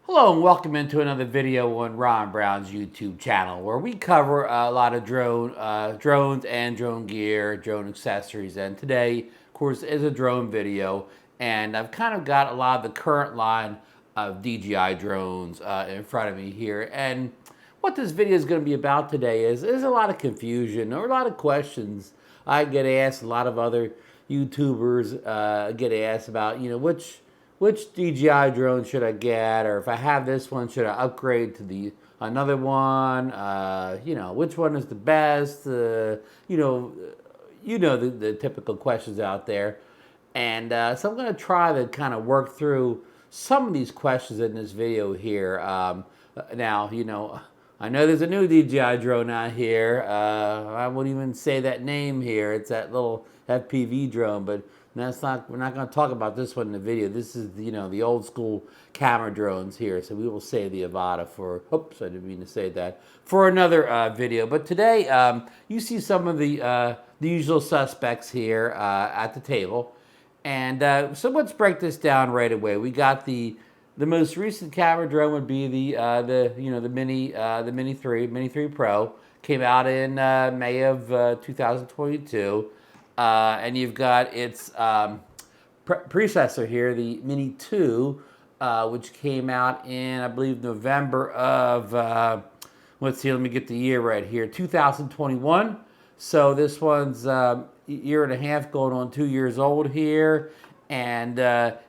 Hello and welcome into another video on Ron Brown's YouTube channel where we cover a lot of drones and drone gear, drone accessories. And today, of course, is a drone video. And I've kind of got a lot of the current line of DJI drones in front of me here. And what this video is going to be about today is there's a lot of confusion or a lot of questions I get asked. A lot of other YouTubers get asked about, which DJI drone should I get, or if I have this one, should I upgrade to the another one? Which one is the best? The typical questions out there, and so I'm going to try to kind of work through some of these questions in this video here. Now, I know there's a new DJI drone out here. I won't even say that name here. It's that little FPV drone, but we're not going to talk about this one in the video. This is, the old school camera drones here. So we will save the Avata for, oops, I didn't mean to say that, for another video. But today, you see some of the usual suspects here at the table. And so let's break this down right away. We got the most recent camera drone would be the Mini 3 Pro. Came out in May of 2022. And you've got its predecessor here, the Mini 2, which came out in, I believe, November of, let's see, let me get the year right here, 2021. So this one's a year and a half going on 2 years old here. And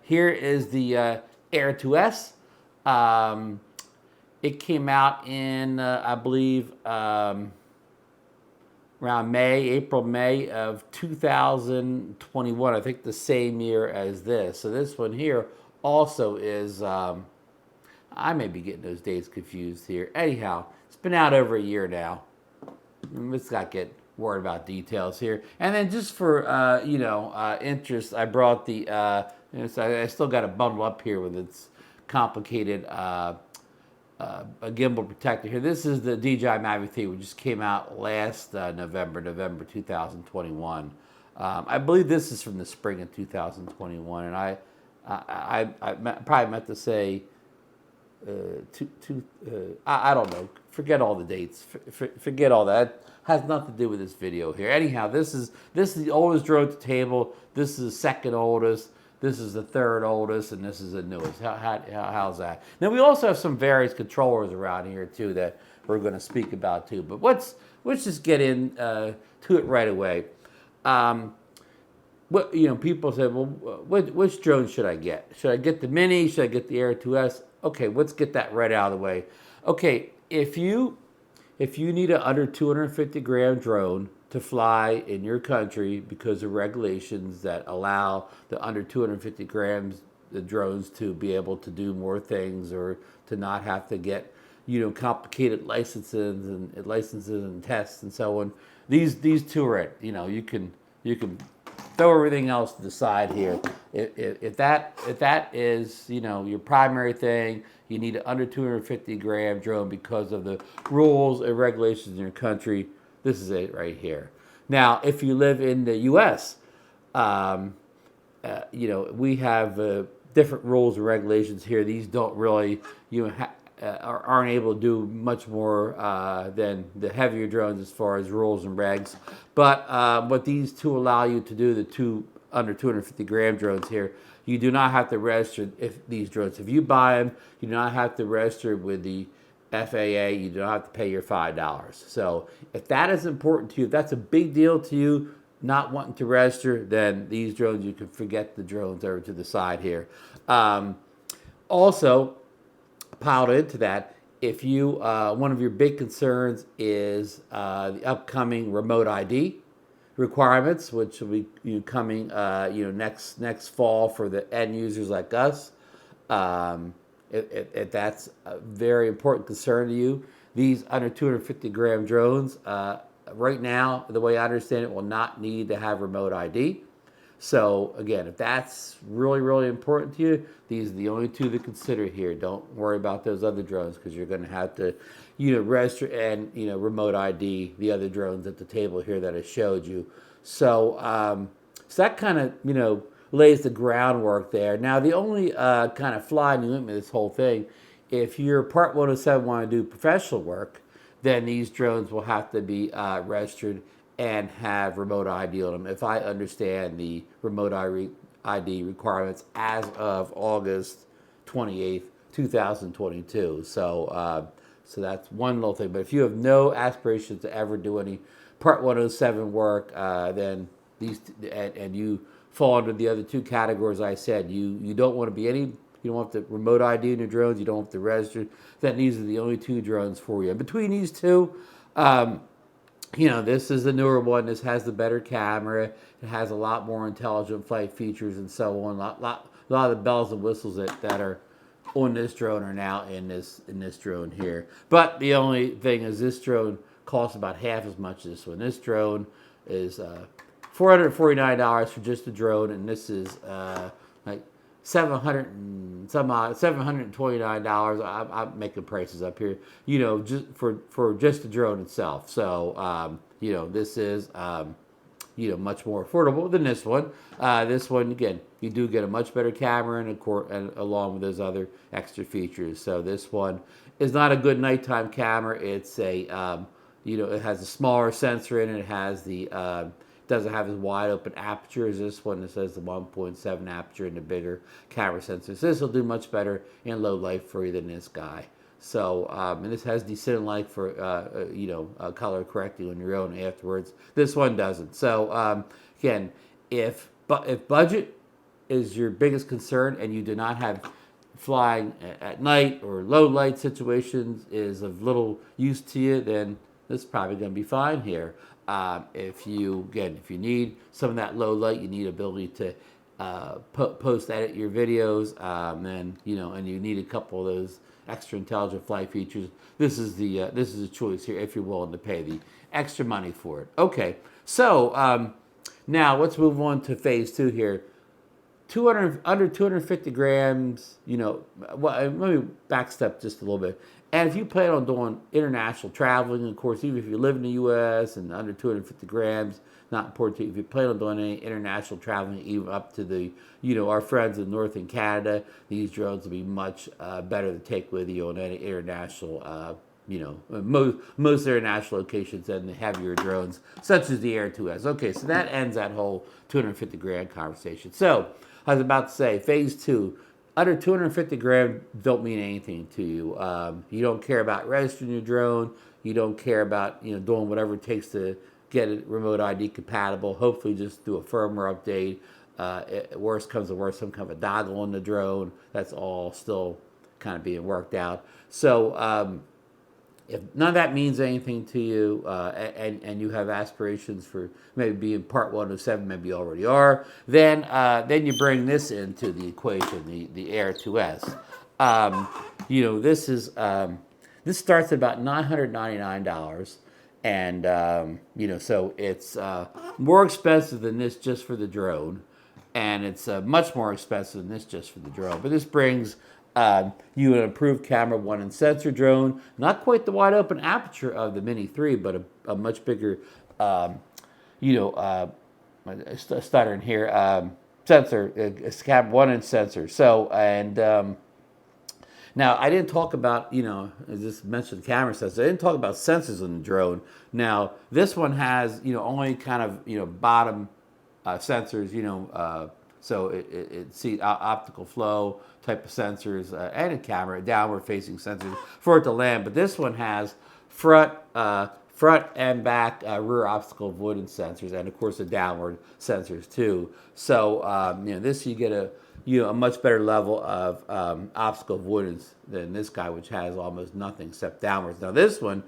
here is the Air 2S. It came out in, I believe, around April, May of 2021. I think the same year as this. So this one here also is, I may be getting those dates confused here. Anyhow, it's been out over a year now. Let's not get worried about details here. And then just for, interest, I brought the, I still got a bundle up here with its complicated a gimbal protector here. This is the DJI Mavic III, which just came out last November 2021. I believe this is from the spring of 2021, and I probably meant to say I don't know. Forget all the dates. Forget all that. Has nothing to do with this video here. Anyhow, this is the oldest drone at the table. This is the second oldest. This is the third oldest, and this is the newest. How's that? Now, we also have some various controllers around here, too, that we're going to speak about, too. But let's just get in to it right away. People say, well, which drone should I get? Should I get the Mini? Should I get the Air 2S? Okay, let's get that right out of the way. Okay, if you need an under 250-gram drone to fly in your country because of regulations that allow the under 250 grams the drones to be able to do more things or to not have to get complicated licenses and tests and so on. These two are it. You can throw everything else to the side here. If that is your primary thing, you need an under 250-gram drone because of the rules and regulations in your country. This is it right here. Now, if you live in the U.S., we have different rules and regulations here. These don't really, aren't able to do much more than the heavier drones as far as rules and regs. But what these two allow you to do, the two under 250-gram drones here, you do not have to register these drones. If you buy them, you do not have to register with the FAA. You don't have to pay your $5. So if that is important to you, if that's a big deal to you, not wanting to register, then these drones, you can forget the drones over to the side here. Also, piled into that, if you one of your big concerns is the upcoming remote ID requirements, which will be coming next fall for the end users like us. If that's a very important concern to you, these under 250-gram drones, right now, the way I understand it, will not need to have remote ID. So again, if that's really, really important to you, these are the only two to consider here. Don't worry about those other drones because you're going to have to, register and remote ID the other drones at the table here that I showed you. So, so that kind of lays the groundwork there. Now, the only kind of fly in the ointment of this whole thing if you're Part 107 want to do professional work, then these drones will have to be registered and have remote ID on them. If I understand the remote ID requirements as of August 28th, 2022. So that's one little thing. But if you have no aspirations to ever do any Part 107 work, then these and you fall under the other two categories I said. You don't want to be any. You don't want the remote ID in your drones. You don't want to register. Then these are the only two drones for you. And between these two, this is the newer one. This has the better camera. It has a lot more intelligent flight features and so on. A lot of the bells and whistles that are on this drone are now in this drone here. But the only thing is this drone costs about half as much as this one. This drone is $449 for just the drone, and this is like $729. I'm making prices up here, just for just the drone itself. So this is much more affordable than this one. This one, again, you do get a much better camera and along with those other extra features. So this one is not a good nighttime camera. It's a it has a smaller sensor in it. It has the doesn't have as wide open aperture as this one. It says the 1.7 aperture and the bigger camera sensor. So this will do much better in low light for you than this guy. So and this has descending light for color correcting on your own afterwards. This one doesn't. So again, if budget is your biggest concern and you do not have flying at night or low light situations is of little use to you, then this is probably going to be fine here. If you need some of that low light, you need ability to post edit your videos, and you need a couple of those extra intelligent flight features. This is a choice here if you're willing to pay the extra money for it. Okay, so now let's move on to phase 2 here. Under 250 grams. Let me back step just a little bit. And if you plan on doing international traveling, of course, even if you live in the U.S. and under 250 grams, not important to you. If you plan on doing any international traveling, even up to the, our friends in North and Canada, these drones will be much better to take with you on any international, most international locations than the heavier drones, such as the Air 2S. Okay, so that ends that whole 250 grand conversation. So I was about to say, phase 2. Under 250 grams don't mean anything to you. You don't care about registering your drone. You don't care about doing whatever it takes to get it remote ID compatible. Hopefully, just do a firmware update. Worst comes to worst, some kind of a dongle on the drone. That's all still kind of being worked out. So if none of that means anything to you, and you have aspirations for maybe being Part 107, maybe you already are, then you bring this into the equation, the Air 2S. This starts at about $999, and so it's more expensive than this just for the drone, and it's much more expensive than this just for the drone. But this brings you an improved camera, one and sensor drone, not quite the wide open aperture of the Mini 3, but a much bigger, stuttering here, sensor, camera, one and sensor. So, and now I didn't talk about, I just mentioned camera sensors. I didn't talk about sensors in the drone. Now, this one has, only kind of, bottom sensors, so it sees optical flow type of sensors and a camera, downward facing sensors for it to land. But this one has front and back rear obstacle avoidance sensors, and of course the downward sensors too. So this you get a much better level of obstacle avoidance than this guy, which has almost nothing except downwards. Now this one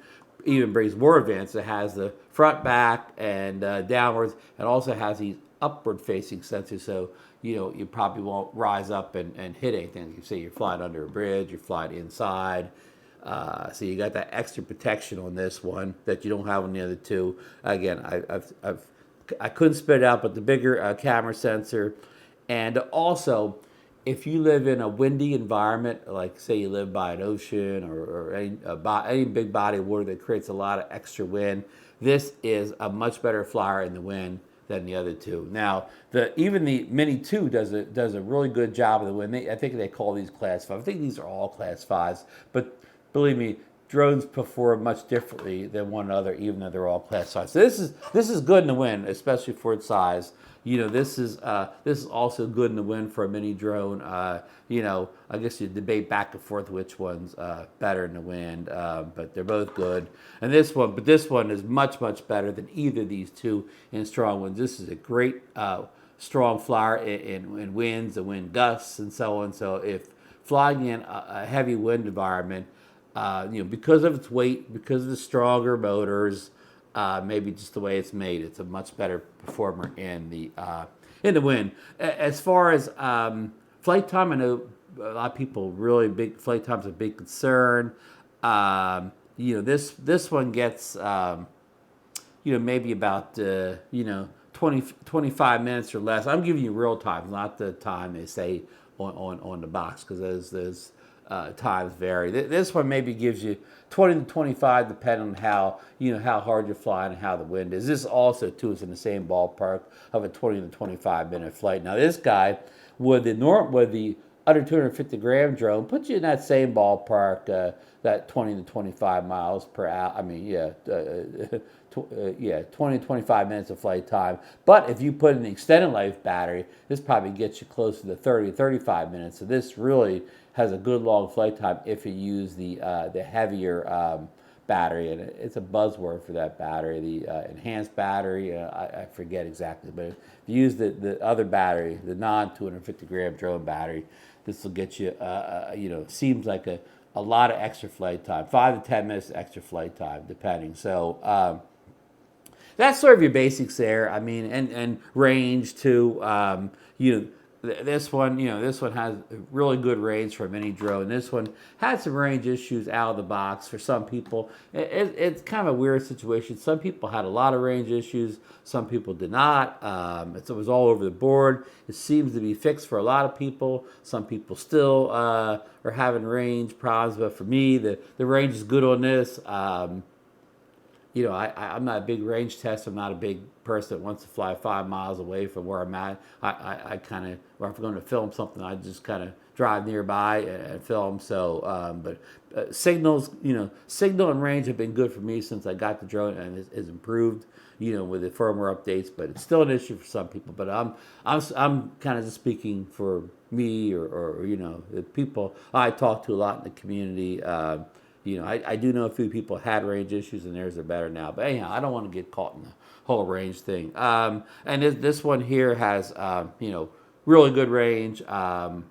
even brings more advanced. It has the front, back, and downwards, and also has these upward facing sensors, so you probably won't rise up and hit anything. You say you're flying under a bridge, you're flying inside, so you got that extra protection on this one that you don't have on the other two. Again, I couldn't spit it out, but the bigger camera sensor, and also if you live in a windy environment, like say you live by an ocean or any big body of water that creates a lot of extra wind, this is a much better flyer in the wind than the other two. Now, even the Mini 2 does a really good job of the wind. I think they call these Class 5. I think these are all Class 5s, but believe me, drones perform much differently than one another, even though they're all Class 5. So this is good in the wind, especially for its size. This is also good in the wind for a mini drone. I guess you debate back and forth which one's better in the wind, but they're both good. And this one is much better than either of these two in strong winds. This is a great strong flyer in winds and wind gusts and so on. So if flying in a heavy wind environment, because of its weight, because of the stronger motors, maybe just the way it's made, it's a much better performer in the wind. As far as flight time, I know a lot of people really big flight time's a big concern. This one gets maybe about 25 minutes or less. I'm giving you real time, not the time they say on the box, because those times vary. This one maybe gives you 20 to 25, depending on how hard you're flying and how the wind is. This also too is in the same ballpark of a 20 to 25 minute flight. Now this guy with the under 250 gram drone puts you in that same ballpark, that 20 to 25 miles per hour. I mean, 20 to 25 minutes of flight time. But if you put in the extended life battery, this probably gets you closer to 30 to 35 minutes. So this really has a good long flight time if you use the heavier battery, and it's a buzzword for that battery, the enhanced battery. I forget exactly, but if you use the other battery, the non 250 gram drone battery, this will get you, seems like a lot of extra flight time, 5 to 10 minutes extra flight time, depending. So that's sort of your basics there. I mean, and range too. This one has really good range for a mini drone. This one had some range issues out of the box for some people. It's kind of a weird situation. Some people had a lot of range issues. Some people did not. It was all over the board. It seems to be fixed for a lot of people. Some people still are having range problems. But for me, the range is good on this. I'm not a big range tester. I'm not a big person that wants to fly 5 miles away from where I'm at. I kind of, or if I'm going to film something, I just kind of drive nearby and film. So, but signals, signal and range have been good for me since I got the drone, and it's improved, with the firmware updates. But it's still an issue for some people. But I'm kind of just speaking for me or the people I talk to a lot in the community. I do know a few people had range issues, and theirs are better now. But anyhow, I don't want to get caught in the whole range thing. And this one here has, really good range. I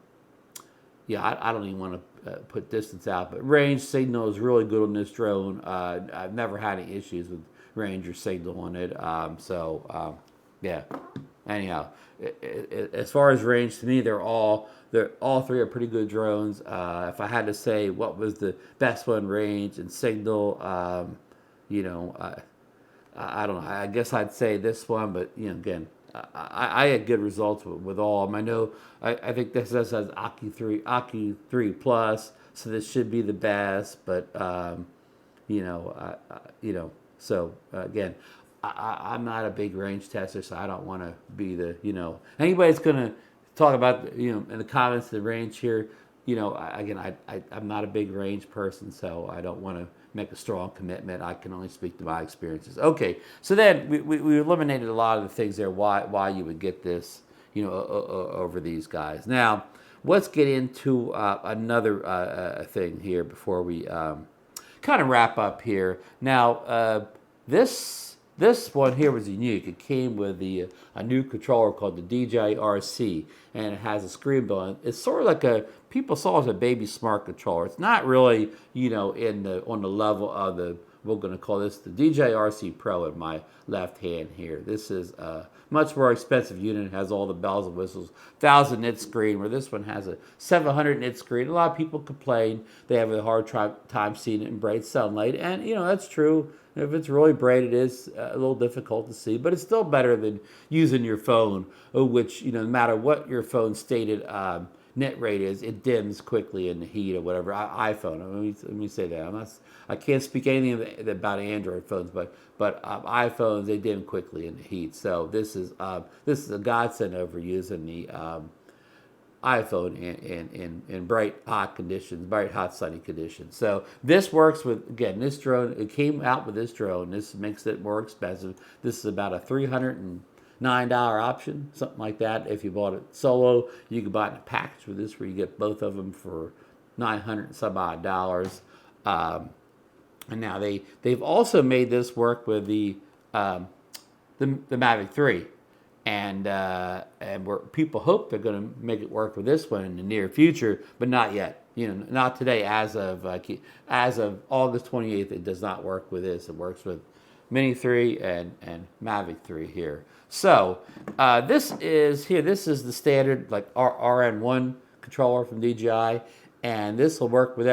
don't even want to put distance out, but range signal is really good on this drone. I've never had any issues with range or signal on it. Anyhow, as far as range, to me, all three are pretty good drones. If I had to say what was the best one, range and signal, I don't know. I guess I'd say this one, but again, I had good results with all of them. I know. I think this says Aki 3 Plus, so this should be the best. But So again, I'm not a big range tester, so I don't want to be the anybody's gonna talk about in the comments the range here. I'm not a big range person, so I don't want to make a strong commitment. I can only speak to my experiences. Okay, so then we eliminated a lot of the things there why you would get this over these guys. Now let's get into another thing here before we kind of wrap up here. Now this one here was unique. It came with a new controller called the DJI RC, and it has a screen built in. It's sort of like people saw it as a baby smart controller. It's not really, on the level of we're going to call this the DJI RC Pro in my left hand here. This is a much more expensive unit. It has all the bells and whistles, 1,000 nit screen, where this one has a 700 nit screen. A lot of people complain they have a hard time seeing it in bright sunlight, and that's true. If it's really bright, it is a little difficult to see, but it's still better than using your phone, which, no matter what your phone stated nit rate is, it dims quickly in the heat or whatever. iPhone. Let me say that. I can't speak anything about Android phones, but iPhones, they dim quickly in the heat. So this is a godsend over using the iPhone in bright hot conditions, bright hot sunny conditions. So this works with, again, this drone. It came out with this drone. This makes it more expensive. This is about a $309 option, something like that. If you bought it solo, you could buy it in a package with this, where you get both of them for 900 and some odd dollars. And now they've also made this work with the Mavic 3. And where people hope they're going to make it work with this one in the near future, but not yet. Not today. As of August 28th, it does not work with this. It works with Mini 3 and Mavic 3 here. So this is the standard like RN1 controller from DJI, and this will work with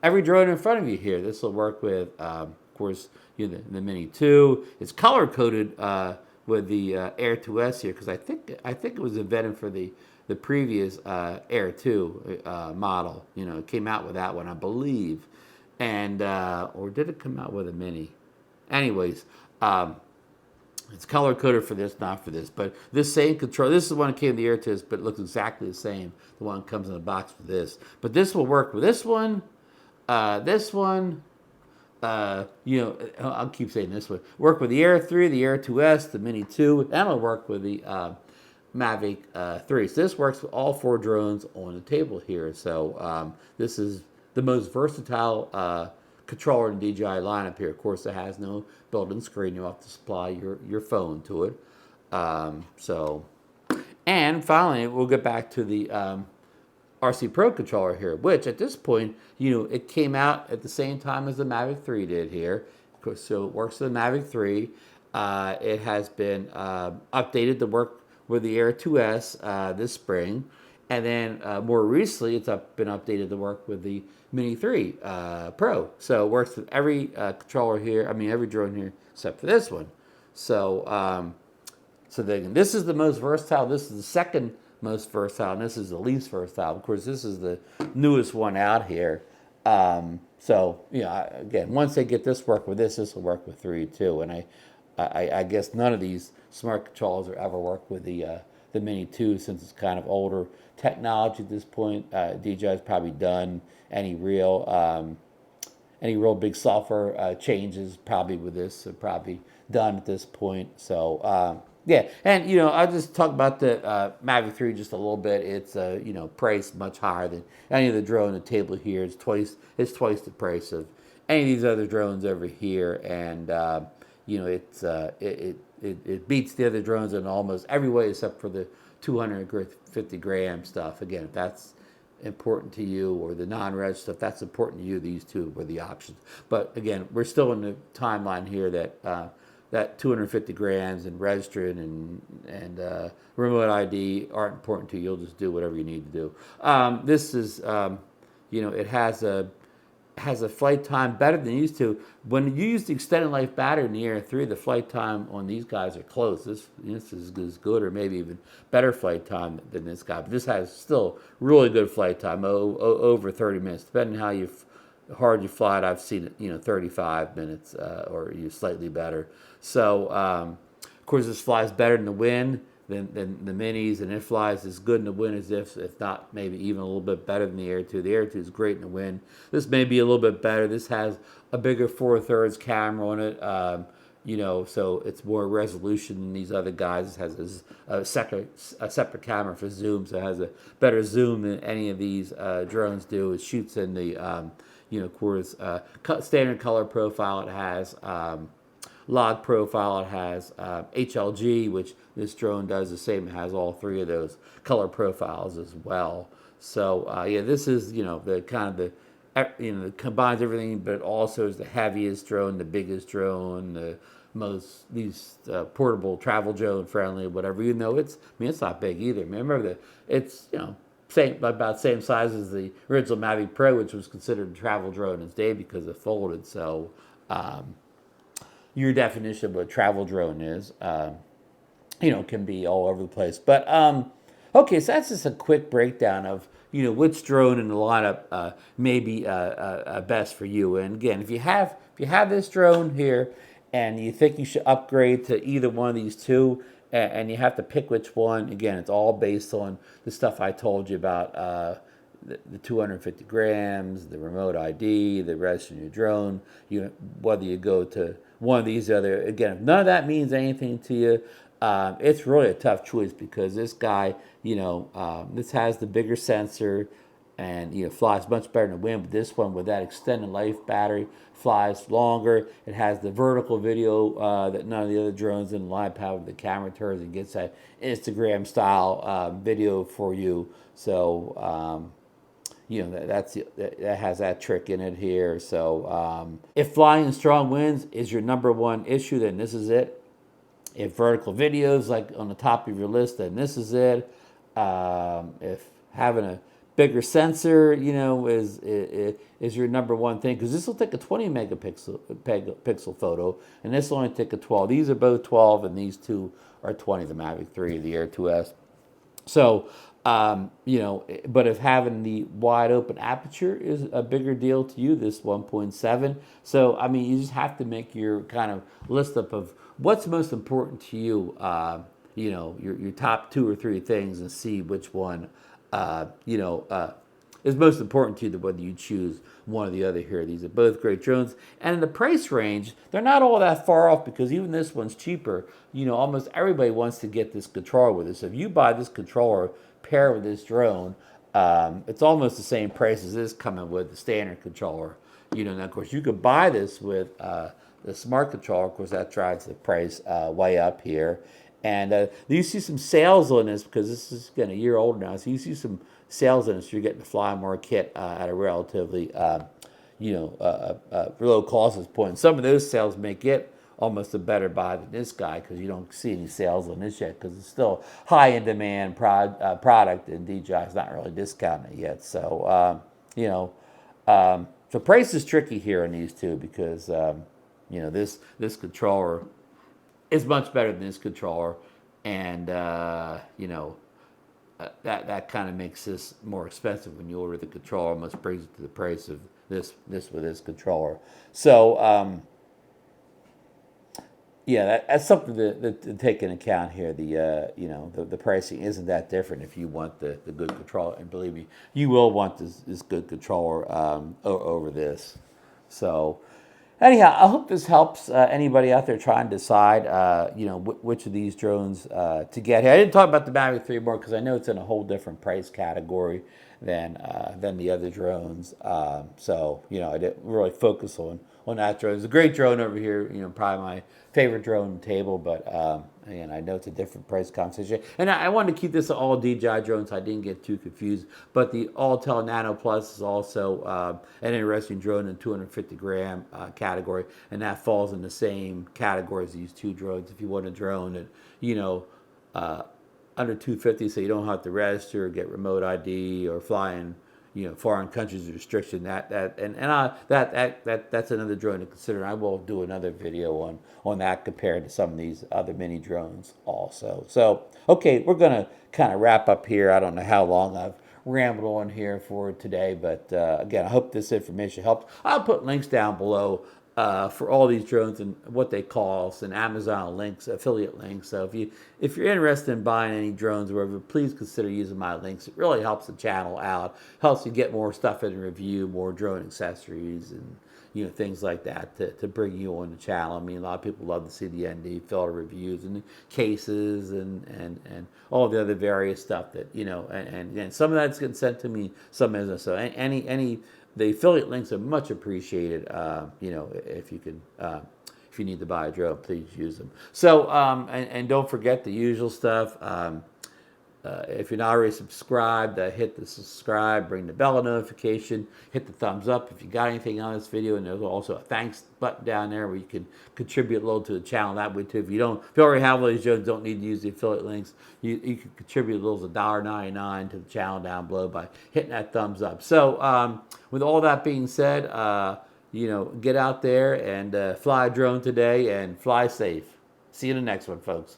every drone in front of you here. This will work with, of course, the Mini 2. It's color coded with the Air 2S here, because I think it was invented for the previous Air 2 model. It came out with that one, I believe, and or did it come out with a Mini? Anyways, it's color coded for this, not for this. But this same control, this is the one that came with the Air 2S, but it looks exactly the same. The one that comes in the box for this. But this will work with this one, this one. I'll keep saying this one. Work with the Air 3, the Air 2S, the Mini 2, and it'll work with the Mavic 3. So this works with all 4 drones on the table here. So this is the most versatile controller in the DJI lineup here. Of course, it has no built-in screen. You'll have to supply your phone to it. And finally, we'll get back to the RC Pro controller here, which at this point, it came out at the same time as the Mavic 3 did here. Of course, so it works with the Mavic 3. It has been updated to work with the Air 2S this spring. And then more recently, it's been updated to work with the Mini 3 Pro. So it works with every controller here, every drone here, except for this one. So, this is the most versatile. This is the second most versatile, and this is the least versatile. Of course, this is the newest one out here. Again, once they get this work with this will work with 3 too. And I guess none of these smart controllers will ever work with the Mini 2, since it's kind of older technology at this point. DJI's probably done any real big software changes probably with this. Are probably done at this point. So. Yeah, and I'll just talk about the Mavic 3 just a little bit. It's priced much higher than any of the drone on the table here. It's twice the price of any of these other drones over here, and it beats the other drones in almost every way except for the 250 gram stuff. Again, if that's important to you, or the non-res stuff that's important to you, these two were the options. But again, we're still in the timeline here that 250 grams and registering and remote ID aren't important to you. You'll just do whatever you need to do. This is, it has a flight time better than it used to. When you use the extended life battery in the Air 3, the flight time on these guys are close. This is as good or maybe even better flight time than this guy. But this has still really good flight time, over 30 minutes, depending how hard you fly it. I've seen it, 35 minutes or slightly better. So, of course, this flies better in the wind than the Minis, and it flies as good in the wind as if not maybe even a little bit better than the Air 2. The Air 2 is great in the wind. This may be a little bit better. This has a bigger 4/3 camera on it, so it's more resolution than these other guys. It has a separate camera for zoom, so it has a better zoom than any of these drones do. It shoots in the, of course, standard color profile. It has log profile. It has HLG, which this drone does the same. It has all 3 of those color profiles as well. So this is the kind of it combines everything, but also is the heaviest drone, the biggest drone, the least portable, travel drone friendly, whatever. It's not big either. Remember it's about same size as the original Mavic Pro, which was considered a travel drone in its day because it folded. So your definition of what a travel drone is, can be all over the place. But Okay, so that's just a quick breakdown of which drone in the lineup may be best for you. And again, if you have this drone here and you think you should upgrade to either one of these two, and you have to pick which one, again, it's all based on the stuff I told you about. The 250 grams, the remote ID, the rest of your drone, whether you go to one of these other, again, if none of that means anything to you, it's really a tough choice because this guy, this has the bigger sensor and flies much better in the wind. But this one with that extended life battery flies longer. It has the vertical video that none of the other drones in the line have with the camera turns and gets that Instagram style video for you. So that has that trick in it here. So if flying in strong winds is your number one issue, then this is it. If vertical videos like on the top of your list, then this is it. If having a bigger sensor, is your number one thing, because this will take a 20 megapixel photo, and this will only take a 12. These are both 12, and these two are 20. The Mavic 3, the Air 2S. So, but if having the wide open aperture is a bigger deal to you, this 1.7. So, you just have to make your kind of list up of what's most important to you, your top 2 or 3 things, and see which one, is most important to you, whether you choose one or the other here. These are both great drones. And in the price range, they're not all that far off, because even this one's cheaper. Almost everybody wants to get this controller with it. So if you buy this controller paired with this drone, it's almost the same price as this coming with the standard controller. And of course, you could buy this with the smart controller. Of course, that drives the price way up here. And you see some sales on this, because this is a year old now. So you see some sales on this. You're getting the Fly More kit at a relatively, low cost at this point. And some of those sales make it almost a better buy than this guy, because you don't see any sales on this yet, because it's still high in demand product, and DJI is not really discounting it yet. So, so price is tricky here on these two, because this controller is much better than this controller, and that kind of makes this more expensive when you order the controller. Almost brings it to the price of this with this controller. So that's something to take into account here. The pricing isn't that different if you want the good controller, and believe me, you will want this good controller over this. So. Anyhow, I hope this helps anybody out there trying to decide, which of these drones to get here. I didn't talk about the Mavic 3 more, because I know it's in a whole different price category than the other drones. So I didn't really focus on that drone. It's a great drone over here. Probably my favorite drone on the table, but again, I know it's a different price conversation. And I wanted to keep this all DJI drones, so I didn't get too confused. But the Autel Nano Plus is also an interesting drone in 250 gram category, and that falls in the same category as these two drones. If you want a drone that under 250, so you don't have to register or get remote ID or fly in foreign countries restriction, that's another drone to consider. I will do another video on that compared to some of these other mini drones also. So okay, we're gonna kind of wrap up here. I don't know how long I've rambled on here for today, but again, I hope this information helps. I'll put links down below for all these drones and what they cost, and Amazon links, affiliate links. So if you're interested in buying any drones or whatever, please consider using my links. It really helps the channel out, helps you get more stuff in review, more drone accessories, and things like that to bring you on the channel. A lot of people love to see the ND filter reviews and the cases and all the other various stuff that and some of that's getting sent to me, some isn't. So the affiliate links are much appreciated. If you can, if you need to buy a drone, please use them. So, and don't forget the usual stuff. If you're not already subscribed, hit the subscribe, ring the bell notification, hit the thumbs up if you got anything on this video, and there's also a thanks button down there where you can contribute a little to the channel that way too. If you already have all these videos, don't need to use the affiliate links, you can contribute a little as $1.99 to the channel down below by hitting that thumbs up. So with all that being said, get out there and fly a drone today and fly safe. See you in the next one, folks.